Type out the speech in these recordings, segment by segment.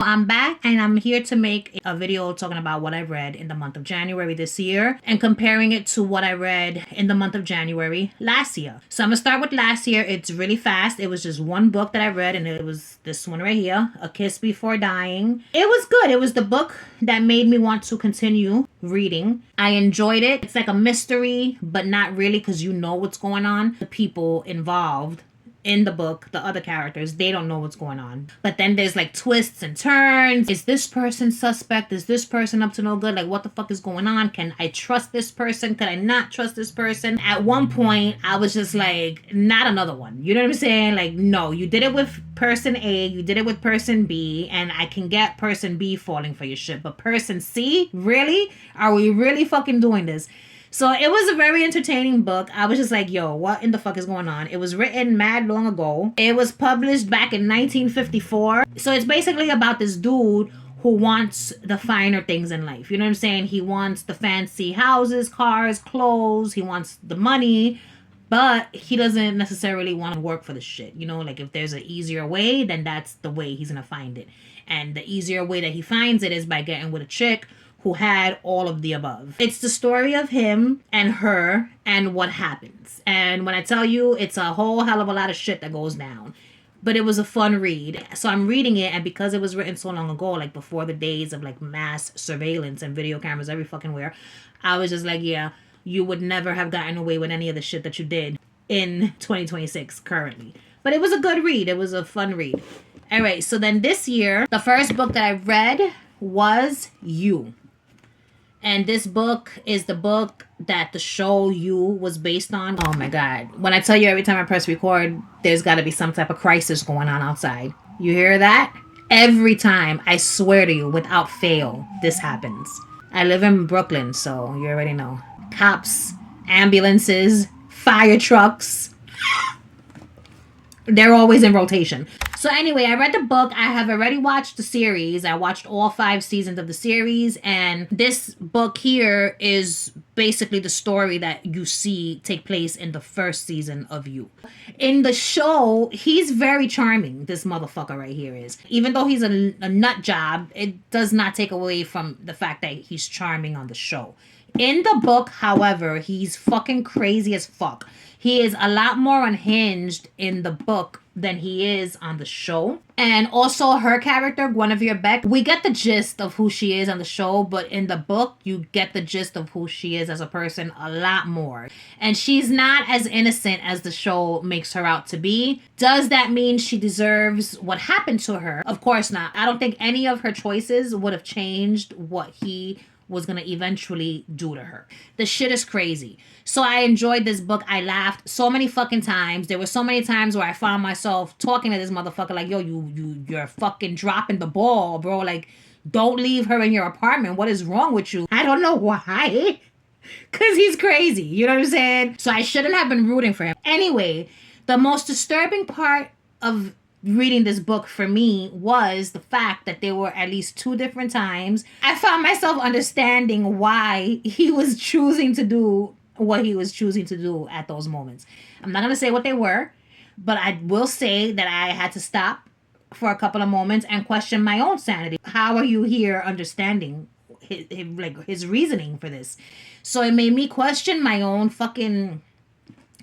I'm back and I'm here to make a video talking about what I read in the month of January this year and comparing it to what I read in the month of January last year. So I'm gonna start with last year. It's really fast. It was just one book that I read and it was this one right here, A Kiss Before Dying. It was good. It was the book that made me want to continue reading. I enjoyed it. It's like a mystery, but not really because you know what's going on. The people involved in the book, the other characters, they don't know what's going on. But then there's like twists and turns. Is this person suspect? Is this person up to no good? Like, what the fuck is going on? Can I trust this person? Could I not trust this person? At one point, I was just like, not another one. You know what I'm saying? Like, no, you did it with person A, you did it with person B, and I can get person B falling for your shit. But person C? Really? Are we really fucking doing this? So it was a very entertaining book. I was just like, yo, what in the fuck is going on? It was written mad long ago. It was published back in 1954. So it's basically about this dude who wants the finer things in life. You know what I'm saying? He wants the fancy houses, cars, clothes. He wants the money. But he doesn't necessarily want to work for the shit. You know, like if there's an easier way, then that's the way he's going to find it. And the easier way that he finds it is by getting with a chick who had all of the above. It's the story of him and her and what happens. And when I tell you, it's a whole hell of a lot of shit that goes down. But it was a fun read. So I'm reading it, and because it was written so long ago, like before the days of like mass surveillance and video cameras every fucking where, I was just like, yeah, you would never have gotten away with any of the shit that you did in 2026 currently. But it was a good read. It was a fun read. All right, so then this year, the first book that I read was You. And this book is the book that the show You was based on. Oh my God. When I tell you every time I press record, there's got to be some type of crisis going on outside. You hear that? Every time, I swear to you, without fail, this happens. I live in Brooklyn, so you already know. Cops, ambulances, fire trucks. They're always in rotation. So anyway, I read the book. I have already watched the series. I watched all 5 seasons of the series. And this book here is basically the story that you see take place in the first season of You. In the show, he's very charming. This motherfucker right here is. Even though he's a nut job, it does not take away from the fact that he's charming on the show. In the book, however, he's fucking crazy as fuck. He is a lot more unhinged in the book than he is on the show. And also her character, Guinevere Beck, we get the gist of who she is on the show, but in the book, you get the gist of who she is as a person a lot more. And she's not as innocent as the show makes her out to be. Does that mean she deserves what happened to her? Of course not. I don't think any of her choices would have changed what he was gonna eventually do to her. The shit is crazy. So I enjoyed this book. I laughed so many fucking times. There were so many times where I found myself talking to this motherfucker like, yo, you're fucking dropping the ball, bro. Like, don't leave her in your apartment. What is wrong with you? I don't know why. Cause he's crazy. You know what I'm saying? So I shouldn't have been rooting for him. Anyway, the most disturbing part of reading this book for me was the fact that there were at least 2 different times I found myself understanding why he was choosing to do what he was choosing to do at those moments. I'm not going to say what they were, but I will say that I had to stop for a couple of moments and question my own sanity. How are you here understanding his reasoning for this? So it made me question my own fucking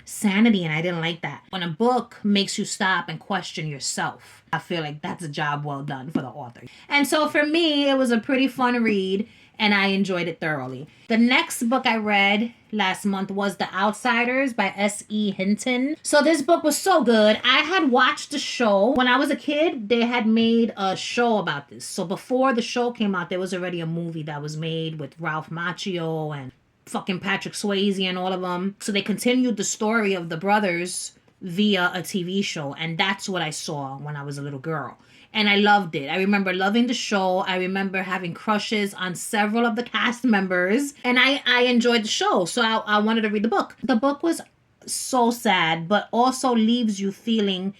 sanity, and I didn't like that. When a book makes you stop and question yourself, I feel like that's a job well done for the author. And so for me, it was a pretty fun read, and I enjoyed it thoroughly. The next book I read last month was The Outsiders by S.E. Hinton. So this book was so good. I had watched the show. When I was a kid, they had made a show about this. So before the show came out, there was already a movie that was made with Ralph Macchio and fucking Patrick Swayze and all of them. So they continued the story of the brothers via a TV show. And that's what I saw when I was a little girl. And I loved it. I remember loving the show. I remember having crushes on several of the cast members. And I enjoyed the show. So I wanted to read the book. The book was so sad, but also leaves you feeling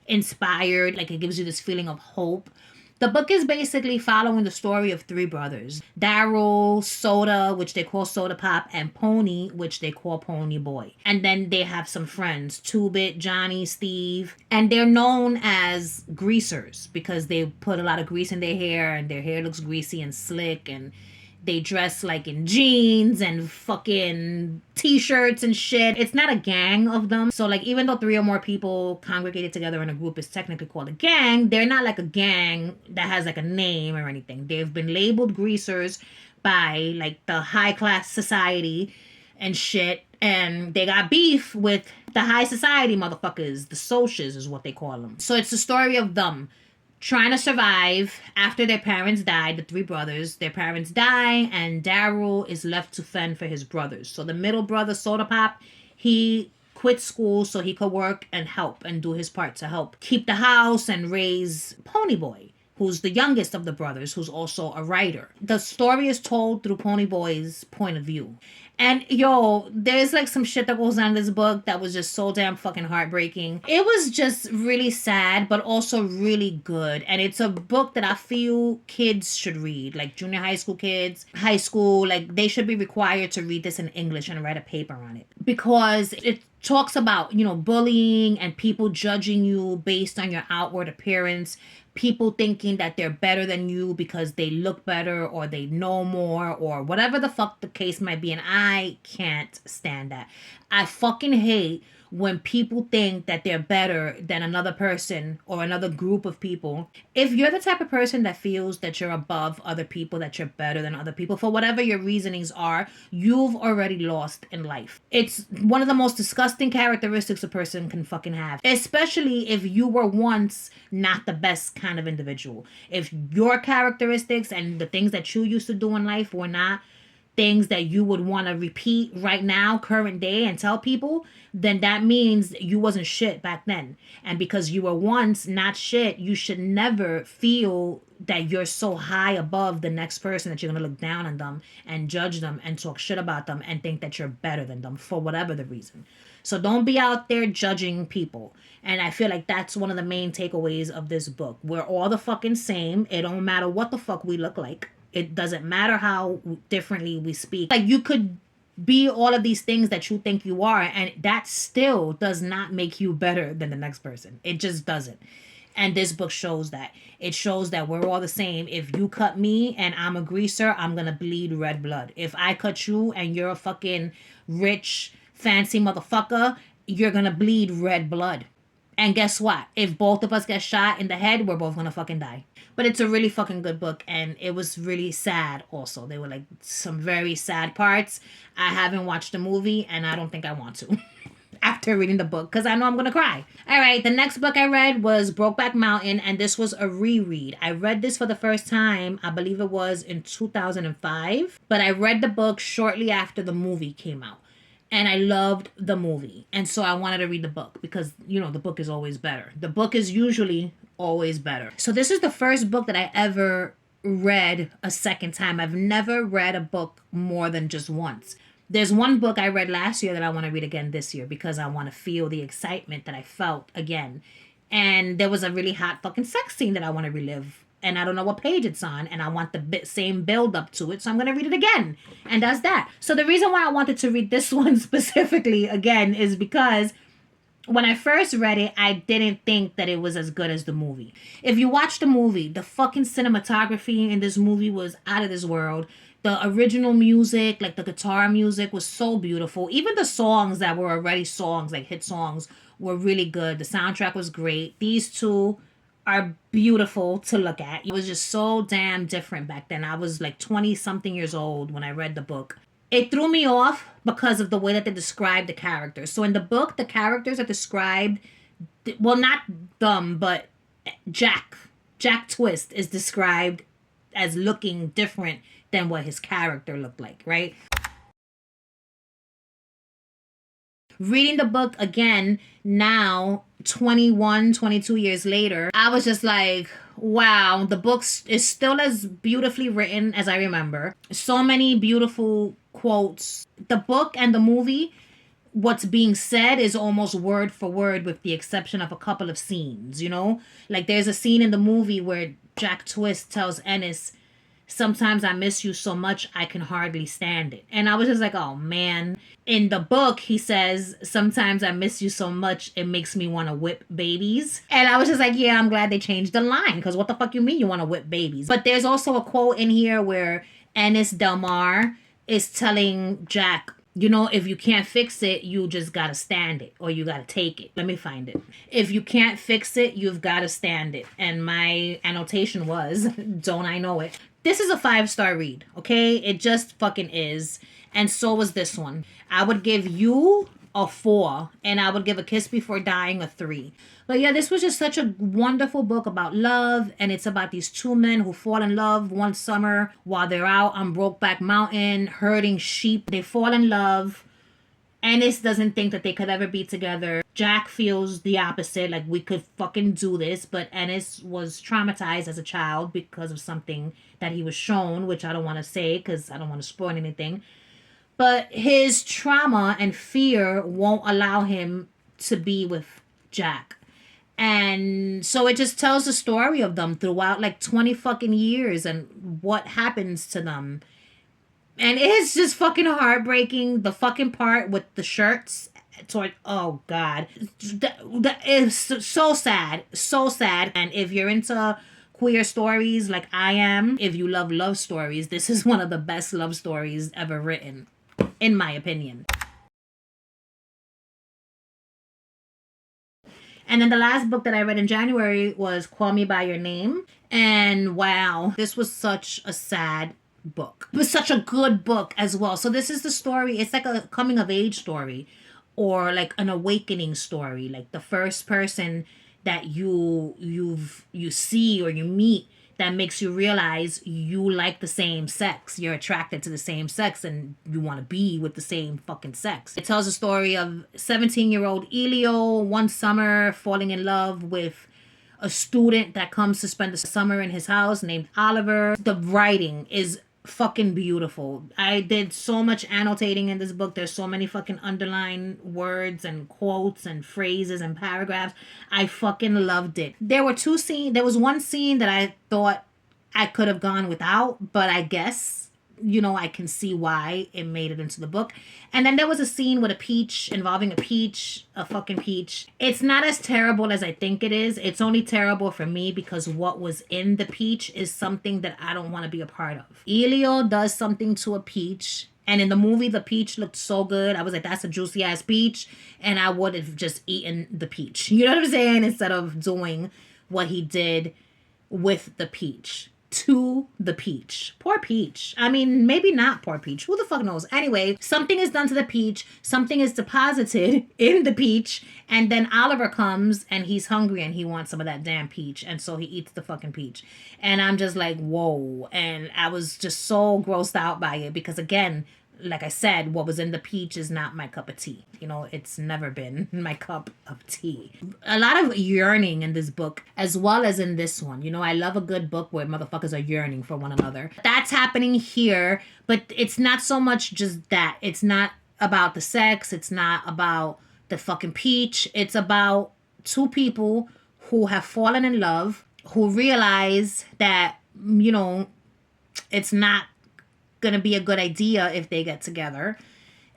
inspired. Like it gives you this feeling of hope. The book is basically following the story of three brothers: Daryl, Soda, which they call Soda Pop, and Pony, which they call Pony Boy. And then they have some friends: Two Bit, Johnny, Steve. And they're known as greasers because they put a lot of grease in their hair and their hair looks greasy and slick, and they dress like in jeans and fucking t-shirts and shit. It's not a gang of them. So like, even though three or more people congregated together in a group is technically called a gang, they're not like a gang that has like a name or anything. They've been labeled greasers by like the high class society and shit. And they got beef with the high society motherfuckers. The socials is what they call them. So it's the story of them trying to survive after their parents died. The three brothers, their parents die, and Daryl is left to fend for his brothers. So the middle brother, Soda Pop, he quit school so he could work and help and do his part to help keep the house and raise Pony Boy, who's the youngest of the brothers, who's also a writer. The story is told through Pony Boy's point of view. And yo, there's like some shit that goes on in this book that was just so damn fucking heartbreaking. It was just really sad, but also really good. And it's a book that I feel kids should read, like junior high school kids, high school, like they should be required to read this in English and write a paper on it. Because it talks about, you know, bullying and people judging you based on your outward appearance. People thinking that they're better than you because they look better or they know more or whatever the fuck the case might be. And I can't stand that. I fucking hate when people think that they're better than another person or another group of people. If you're the type of person that feels that you're above other people, that you're better than other people, for whatever your reasonings are, you've already lost in life. It's one of the most disgusting characteristics a person can fucking have, especially if you were once not the best kind of individual. If your characteristics and the things that you used to do in life were not things that you would want to repeat right now, current day, and tell people, then that means you wasn't shit back then. And because you were once not shit, you should never feel that you're so high above the next person that you're going to look down on them and judge them and talk shit about them and think that you're better than them for whatever the reason. So don't be out there judging people. And I feel like that's one of the main takeaways of this book. We're all the fucking same. It don't matter what the fuck we look like. It doesn't matter how differently we speak. Like, you could be all of these things that you think you are, and that still does not make you better than the next person. It just doesn't. And this book shows that. It shows that we're all the same. If you cut me and I'm a greaser, I'm going to bleed red blood. If I cut you and you're a fucking rich, fancy motherfucker, you're going to bleed red blood. And guess what? If both of us get shot in the head, we're both going to fucking die. But it's a really fucking good book, and it was really sad also. There were like some very sad parts. I haven't watched the movie, and I don't think I want to after reading the book, because I know I'm going to cry. All right, the next book I read was Brokeback Mountain, and this was a reread. I read this for the first time, I believe it was in 2005, but I read the book shortly after the movie came out. And I loved the movie. And so I wanted to read the book because, you know, the book is always better. The book is usually always better. So this is the first book that I ever read a second time. I've never read a book more than just once. There's one book I read last year that I want to read again this year because I want to feel the excitement that I felt again. And there was a really hot fucking sex scene that I want to relive. And I don't know what page it's on, and I want the same build up to it, so I'm going to read it again. And that's that. So the reason why I wanted to read this one specifically again is because when I first read it, I didn't think that it was as good as the movie. If you watch the movie, the fucking cinematography in this movie was out of this world. The original music, like the guitar music, was so beautiful. Even the songs that were already songs, like hit songs, were really good. The soundtrack was great. These two are beautiful to look at. It was just so damn different back then. I was like 20 something years old when I read the book. It threw me off because of the way that they described the characters. So in the book, the characters are described, well, not them, but Jack Twist is described as looking different than what his character looked like, right? Reading the book again now, 21, 22 years later, I was just like, wow, the book is still as beautifully written as I remember. So many beautiful quotes. The book and the movie, what's being said is almost word for word with the exception of a couple of scenes, you know? Like there's a scene in the movie where Jack Twist tells Ennis, sometimes I miss you so much I can hardly stand it. And I was just like, oh man. In the book, he says, sometimes I miss you so much it makes me want to whip babies. And I was just like, yeah, I'm glad they changed the line, because what the fuck you mean you want to whip babies? But there's also a quote in here where Ennis Del Mar is telling Jack, you know, if you can't fix it, you just gotta stand it, or you gotta take it. Let me find it. If you can't fix it, you've gotta stand it. And my annotation was, don't I know it? This is a 5-star read, okay? It just fucking is. And so was this one. I would give You a 4, and I would give A Kiss Before Dying a 3. But yeah, this was just such a wonderful book about love, and it's about these two men who fall in love one summer while they're out on Brokeback Mountain herding sheep. They fall in love. Ennis doesn't think that they could ever be together. Jack feels the opposite, like we could fucking do this, but Ennis was traumatized as a child because of something that he was shown, which I don't want to say because I don't want to spoil anything. But his trauma and fear won't allow him to be with Jack. And so it just tells the story of them throughout like 20 fucking years and what happens to them. And it's just fucking heartbreaking. The fucking part with the shirts toward, oh God. That is so sad. So sad. And if you're into queer stories like I am, if you love love stories, this is one of the best love stories ever written, in my opinion. And then the last book that I read in January was Call Me By Your Name. And wow, this was such a sad book. It was such a good book as well. So this is the story. It's like a coming of age story, or like an awakening story. Like the first person that you see or you meet that makes you realize you like the same sex. You're attracted to the same sex and you want to be with the same fucking sex. It tells a story of 17-year-old Elio one summer falling in love with a student that comes to spend the summer in his house named Oliver. The writing is fucking beautiful. I did so much annotating in this book. There's so many fucking underlined words and quotes and phrases and paragraphs. I fucking loved it. There were two scenes. There was one scene that I thought I could have gone without, but I guess, you know, I can see why it made it into the book. And then there was a scene with a peach, involving a fucking peach. It's not as terrible as I think it is. It's only terrible for me because what was in the peach is something that I don't want to be a part of. Elio does something to a peach, and in the movie, the peach looked so good. I was like, that's a juicy ass peach, and I would have just eaten the peach. You know what I'm saying? Instead of doing what he did with the peach. To the peach. Poor peach. I mean, maybe not poor peach. Who the fuck knows? Anyway, something is done to the peach. Something is deposited in the peach. And then Oliver comes and he's hungry and he wants some of that damn peach. And so he eats the fucking peach. And I'm just like, whoa. And I was just so grossed out by it because, again, like I said, what was in the peach is not my cup of tea. You know, it's never been my cup of tea. A lot of yearning in this book, as well as in this one. You know, I love a good book where motherfuckers are yearning for one another. That's happening here, but it's not so much just that. It's not about the sex. It's not about the fucking peach. It's about two people who have fallen in love, who realize that, you know, it's not gonna be a good idea if they get together,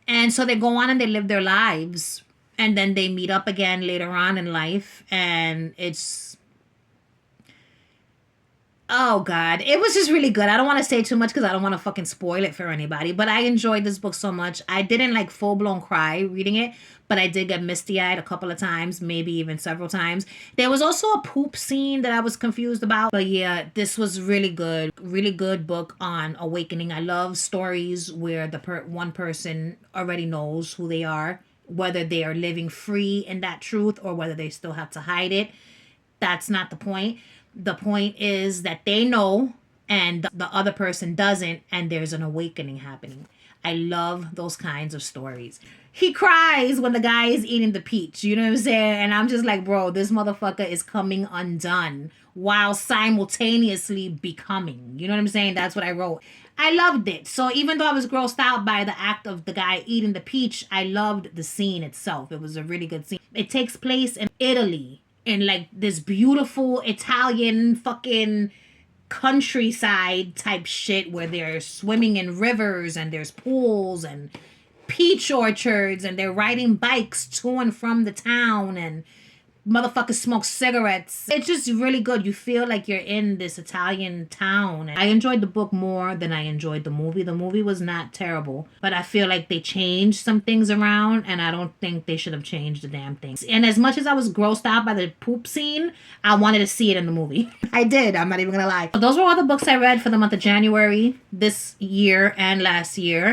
and so they go on and they live their lives, and then they meet up again later on in life, and it's, oh God, it was just really good. I don't want to say too much because I don't want to fucking spoil it for anybody, but I enjoyed this book so much. I didn't like full-blown cry reading it, but I did get misty-eyed a couple of times, maybe even several times. There was also a poop scene that I was confused about, but yeah, this was really good. Really good book on awakening. I love stories where the one person already knows who they are, whether they are living free in that truth or whether they still have to hide it. That's not the point. The point is that they know and the other person doesn't, and there's an awakening happening. I love those kinds of stories. He cries when the guy is eating the peach, you know what I'm saying? And I'm just like, bro, this motherfucker is coming undone while simultaneously becoming. You know what I'm saying? That's what I wrote. I loved it. So even though I was grossed out by the act of the guy eating the peach, I loved the scene itself. It was a really good scene. It takes place in Italy, in like this beautiful Italian fucking countryside type shit where they're swimming in rivers and there's pools and peach orchards and they're riding bikes to and from the town and motherfuckers smoke cigarettes. It's just really good. You feel like you're in this Italian town. I enjoyed the book more than I enjoyed the movie. The movie was not terrible, but I feel like they changed some things around and I don't think they should have changed the damn things. And as much as I was grossed out by the poop scene, I wanted to see it in the movie. I did. I'm not even gonna lie. So those were all the books I read for the month of January this year and last year.